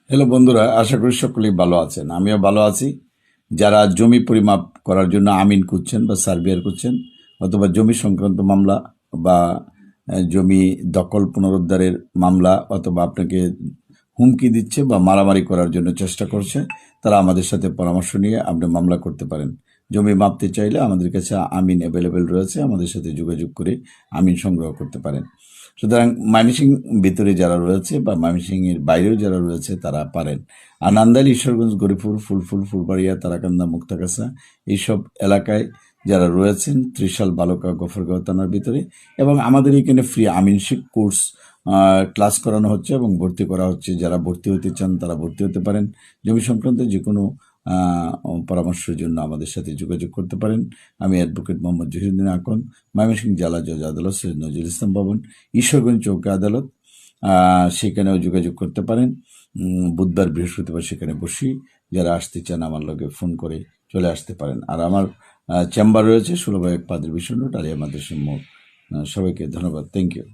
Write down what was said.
Hello বন্ধুরা, আশা করি সকলেই ভালো আছেন। আমিও ভালো আছি। যারা জমি পরিমাপ করার জন্য আমিন করছেন বা সার্ভেয়ার করছেন, অথবা জমি সংক্রান্ত মামলা বা জমি দখল পুনরুদ্ধারের মামলা, অথবা আপনাকে হুমকি দিচ্ছে বা মারামারি করার জন্য চেষ্টা করছে, তারা আমাদের সাথে পরামর্শ নিয়ে আপনি মামলা করতে পারেন। জমি মাপতে চাইলে আমাদের কাছে আমিন অ্যাভেলেবেল রয়েছে, আমাদের সাথে যোগাযোগ করে আমিন সংগ্রহ করতে পারেন। সুতরাং ময়মনসিংহ ভিতরে যারা রয়েছে বা ময়মনসিংহের বাইরেও যারা রয়েছে তারা পারেন। আর নান্দাইল, ঈশ্বরগঞ্জ, গরিপুর, ফুলফুল, ফুলবাড়িয়া, তারাকান্দা, মুক্তাগাছা এইসব এলাকায় যারা রয়েছেন, ত্রিশাল, বালুকা, গফরগাঁও থানার ভিতরে, এবং আমাদের এখানে ফ্রি আমিনশিপ কোর্স ক্লাস করানো হচ্ছে এবং ভর্তি করা হচ্ছে। যারা ভর্তি হতে চান তারা ভর্তি হতে পারেন। জমি সংক্রান্ত যে কোনো পরামর্শের জন্য আমাদের সাথে যোগাযোগ করতে পারেন। আমি অ্যাডভোকেট মোহাম্মদ জহিরুদ্দিন আকন, ময়মনসিংহ জেলা জজ আদালত, সৈয়দ নজরুল ইসলাম ভবন, ঈশ্বরগঞ্জ চৌকি আদালত, সেখানেও যোগাযোগ করতে পারেন। বুধবার, বৃহস্পতিবার সেখানে বসি। যারা আসতে চান আমার লগে ফোন করে চলে আসতে পারেন। আর আমার চেম্বার রয়েছে 16/1 পাদ্রী বিষ্ণু রোড, আলিয়া মাদ্রাসা মোড়। সবাইকে ধন্যবাদ। Thank you.